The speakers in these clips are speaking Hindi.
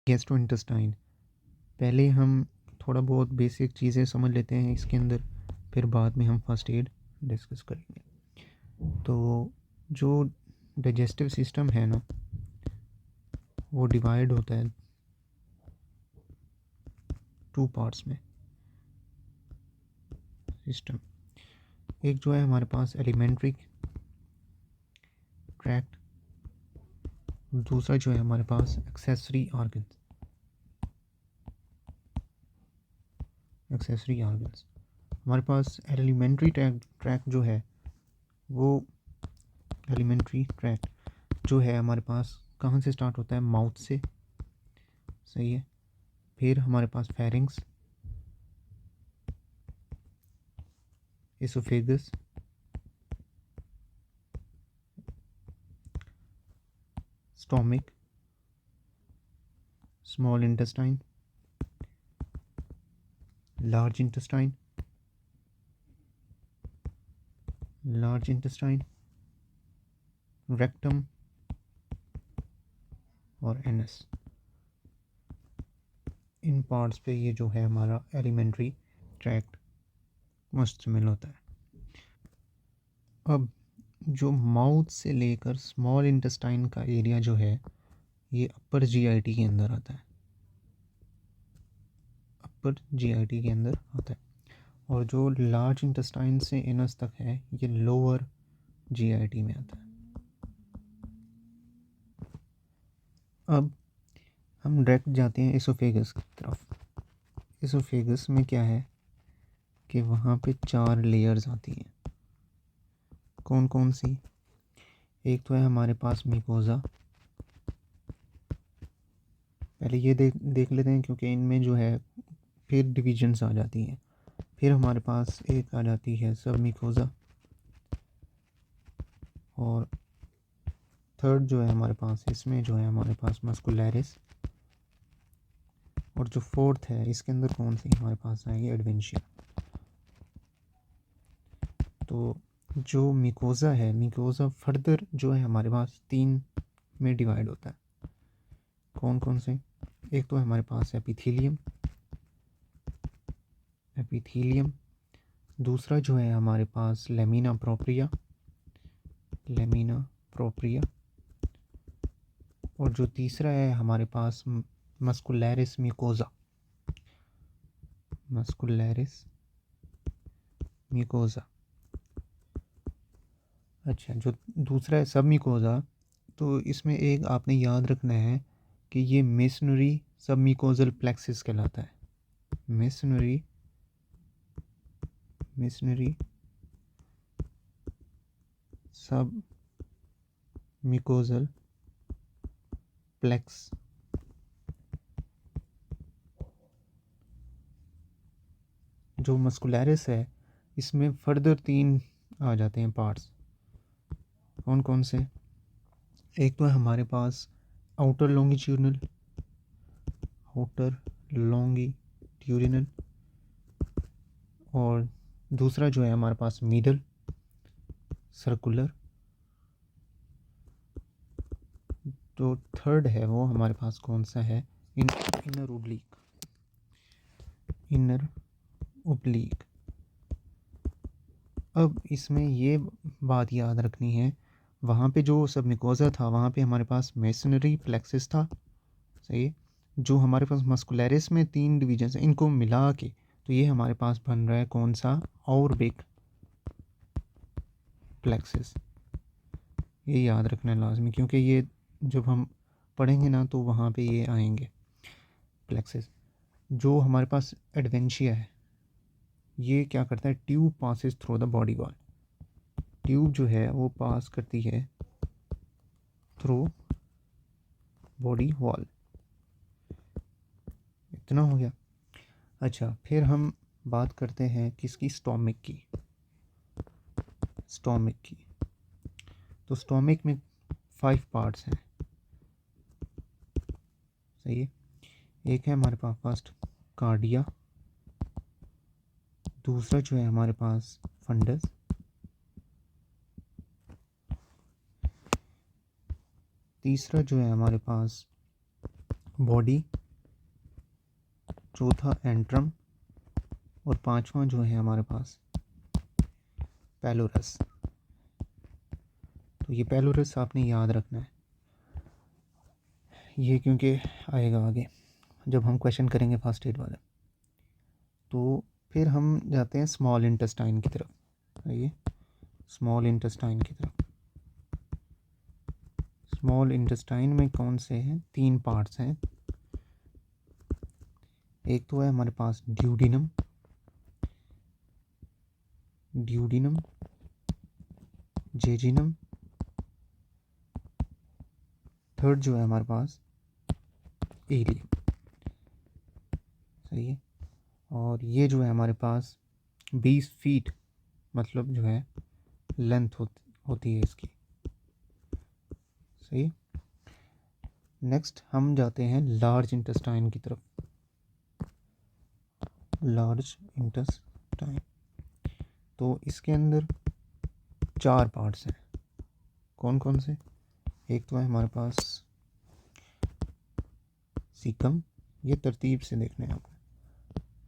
गैस्ट्रोइंटेस्टाइन। पहले हम थोड़ा बहुत बेसिक चीज़ें समझ लेते हैं इसके अंदर, फिर बाद में हम फर्स्ट एड डिस्कस करेंगे। तो जो डाइजेस्टिव सिस्टम है ना, वो डिवाइड होता है 2 पार्ट्स में सिस्टम। एक जो है हमारे पास एलिमेंट्री ट्रैक्ट, दूसरा जो है हमारे पास एक्सेसरी ऑर्गन्स। हमारे पास एलिमेंट्री ट्रैक्ट जो है वो एलिमेंट्री ट्रैक्ट जो है हमारे पास कहाँ से स्टार्ट होता है? माउथ से, सही है। फिर हमारे पास pharynx, oesophagus, stomach, small intestine, large intestine, rectum और एनस। इन पार्ट्स पे ये जो है हमारा एलिमेंट्री ट्रैक्ट मुश्तमिल होता है। अब जो माउथ से लेकर स्मॉल इंटेस्टाइन का एरिया जो है ये अपर जीआईटी के अंदर आता है, और जो लार्ज इंटेस्टाइन से एनस तक है ये लोअर जीआईटी में आता है। अब हम डायरेक्ट जाते हैं एसोफेगस की तरफ। एसोफेगस में क्या है कि वहाँ पे 4 लेयर्स आती हैं। कौन कौन सी? एक तो है हमारे पास मिकोजा। पहले ये देख लेते हैं क्योंकि इनमें जो है फिर डिविजन्स आ जाती हैं। फिर हमारे पास एक आ जाती है सब मिकोजा, और थर्ड जो है हमारे पास इसमें जो है हमारे पास मस्कुलैरिस, और जो फोर्थ है इसके अंदर कौन सी हमारे पास आएगी? एडवेंशिया। तो जो मिकोजा है, मिकोजा फर्दर जो है हमारे पास 3 में डिवाइड होता है। कौन कौन से? एक तो है हमारे पास एपिथीलियम, दूसरा जो है हमारे पास लेमिना प्रोप्रिया, और जो तीसरा है हमारे पास मस्कुलैरिस मिकोजा। अच्छा, जो दूसरा है सब मिकोजा, तो इसमें एक आपने याद रखना है कि ये मेसनरी सब मिकोजल प्लेक्सिस कहलाता है। मेसनरी सब मिकोजल प्लेक्स। जो मस्कुलैरिस है इसमें फर्दर 3 आ जाते हैं पार्ट्स। कौन कौन से? एक तो है हमारे पास आउटर लॉन्गिट्यूडिनल, और दूसरा जो है हमारे पास मिडल सर्कुलर, जो थर्ड है वो हमारे पास कौन सा है? Inner oblique. अब इसमें ये बात याद रखनी है, वहाँ पे जो सब मिकोजा था वहाँ पे हमारे पास मेसनरी प्लेक्सिस था, सही है। जो हमारे पास मस्कुलैरिस में 3 डिवीजन हैं, इनको मिला के तो ये हमारे पास बन रहा है कौन सा? ऑर्बिक प्लेक्सिस। ये याद रखना है लाजमी, क्योंकि ये जब हम पढ़ेंगे ना तो वहाँ पे ये आएंगे प्लेक्सिस। जो हमारे पास एडवेंशिया है ये क्या करता है? Tube passes through the body wall. Tube जो है वो पास करती है थ्रू बॉडी वॉल। इतना हो गया। अच्छा, फिर हम बात करते हैं किसकी? स्टोमिक की। तो स्टोमिक में 5 पार्ट्स हैं, सही है। एक है हमारे पास फर्स्ट कार्डिया, दूसरा जो है हमारे पास फंडस, तीसरा जो है हमारे पास बॉडी, चौथा एंट्रम और पांचवा जो है हमारे पास पेलोरस। तो ये पेलोरस आपने याद रखना है, ये क्योंकि आएगा आगे जब हम क्वेश्चन करेंगे फर्स्ट एड वाला। तो फिर हम जाते हैं स्मॉल इंटेस्टाइन की तरफ। ये स्मॉल इंटेस्टाइन की तरफ। स्मॉल इंटेस्टाइन में कौन से हैं? 3 पार्ट्स हैं। एक तो है हमारे पास ड्यूडिनम, जेजिनम, थर्ड जो है हमारे पास एलियम। सही है। और ये जो है हमारे पास 20 फीट मतलब जो है लेंथ होती है इसकी। सही। नेक्स्ट हम जाते हैं लार्ज इंटेस्टाइन की तरफ। लार्ज इंटेस्टाइन, तो इसके अंदर 4 पार्ट्स हैं। कौन कौन से? एक तो है हमारे पास सीकम, ये तरतीब से देखना है आपको।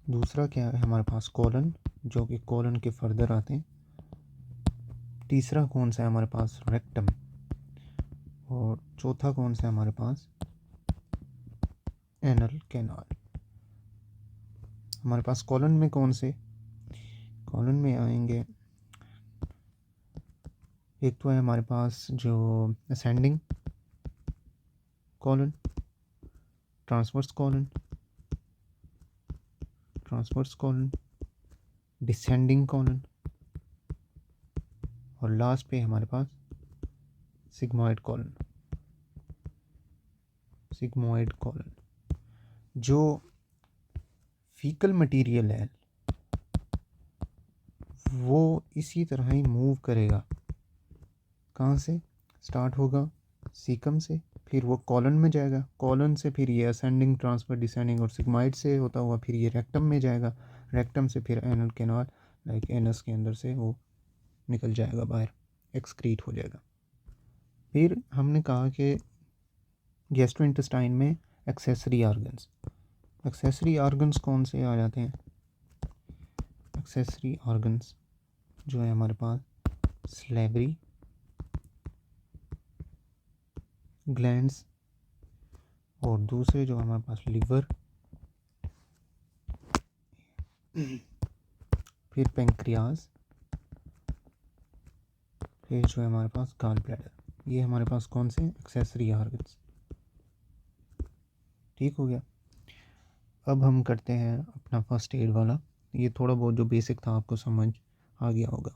दूसरा क्या है हमारे पास? कॉलन, जो कि कॉलन के फर्दर आते हैं। तीसरा कौन सा है हमारे पास? रेक्टम। और चौथा कौन सा है हमारे पास? Anal canal. हमारे पास कॉलन में कौन से? कॉलन में आएंगे, एक तो है हमारे पास जो ascending colon, transverse colon, descending colon, और लास्ट पे हमारे पास सिग्मॉइड कॉलन। जो फीकल मटेरियल है वो इसी तरह ही मूव करेगा। कहाँ से स्टार्ट होगा? सीकम से, फिर वो कॉलन में जाएगा, कॉलन से फिर ये असेंडिंग, ट्रांसफर, डिसेंडिंग और सिग्माइड से होता हुआ फिर ये रेक्टम में जाएगा। रेक्टम से फिर एनल कैनाल, लाइक एनस के अंदर से वो निकल जाएगा बाहर, एक्सक्रीट हो जाएगा। फिर हमने कहा कि गैस्ट्रोइंटेस्टाइन में एक्सेसरी ऑर्गन्स कौन से आ जाते हैं? एक्सेसरी ऑर्गन्स जो है हमारे पास स्लेवरी ग्लैंड्स, और दूसरे जो हमारे पास लिवर, फिर पेंक्रियाज, फिर जो है हमारे पास गॉल ब्लैडर। ये हमारे पास कौन से? Accessory organs. ठीक हो गया। अब हम करते हैं अपना फर्स्ट एड वाला। ये थोड़ा बहुत जो बेसिक था आपको समझ आ गया होगा।